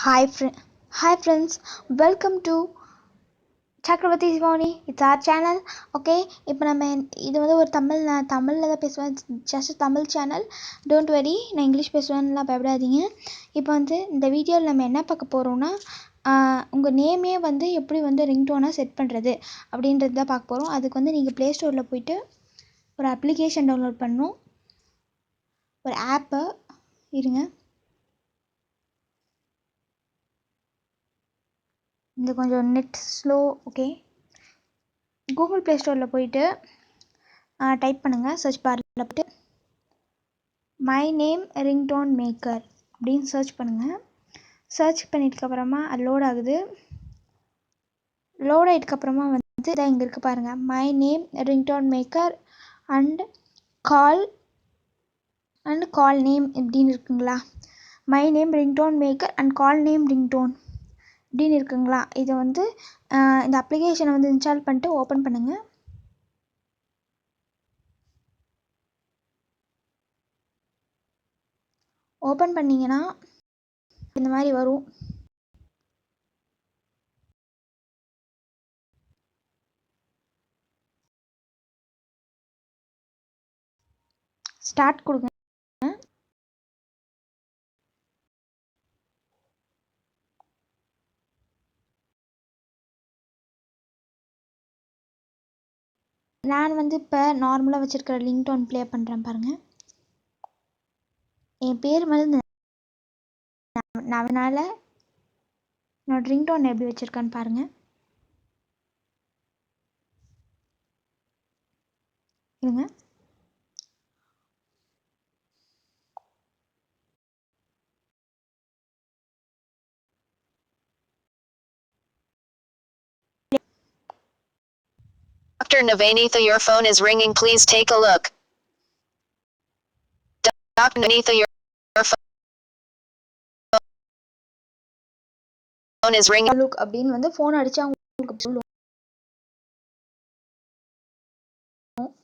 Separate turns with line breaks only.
Hi, Hi friends, welcome to சக்கரவர்த்தி Shivani. It's R channel. Okay, இப்போ நம்ம இது வந்து ஒரு தமிழில் தான் பேசுவேன். Just Tamil channel. Don't worry, நான் இங்கிலீஷ் பேசுவேன்லாம் பயப்படாதீங்க. இப்போ வந்து இந்த வீடியோவில் நம்ம என்ன பார்க்க போகிறோம்னா, உங்கள் நேமே வந்து எப்படி வந்து ரிங்டோனாக செட் பண்ணுறது அப்படின்றது தான் பார்க்க போகிறோம். அதுக்கு வந்து நீங்கள் ப்ளே ஸ்டோரில் போய்ட்டு ஒரு அப்ளிகேஷன் டவுன்லோட் பண்ணணும். ஒரு ஆப்பை இருங்க, இந்த கொஞ்சம் net slow. Okay, Google play ஸ்டோரில் போயிட்டு டைப் பண்ணுங்கள், சர்ச் பாரில் போய்ட்டு மை நேம் ரிங்டோன் மேக்கர் அப்படின்னு சர்ச் பண்ணுங்கள். சர்ச் பண்ணிட்டுக்கப்புறமா அது லோட் ஆகுது. லோட் ஆகிட்டுக்கப்புறமா வந்து இதான் இங்கே இருக்குது பாருங்கள், my name ringtone maker and call name இப்படின்னு இருக்குங்களா. My name ringtone maker and call name ringtone இப்படின்னு இருக்குங்களா. இதை வந்து இந்த அப்ளிகேஷனை வந்து இன்ஸ்டால் பண்ணிட்டு ஓப்பன் பண்ணுங்கள். ஓப்பன் பண்ணிங்கன்னா இந்த மாதிரி வரும். ஸ்டார்ட் கொடுங்க. நான் வந்து இப்போ நார்மலாக வச்சுருக்கிற ரிங்டோன் ப்ளே பண்ணுறேன் பாருங்கள். என் பேர் வந்து அதனால் என்னோட ரிங்டோன் எப்படி வச்சுருக்கேன்னு பாருங்கள். இருங்க,
Dr. Navanitha, your phone is ringing. Please take a look. Dr. Navanitha, your phone is ringing.
Look அப்படின்னு வந்து ஃபோன் அடித்தா உங்களுக்கு சொல்லுவோம்.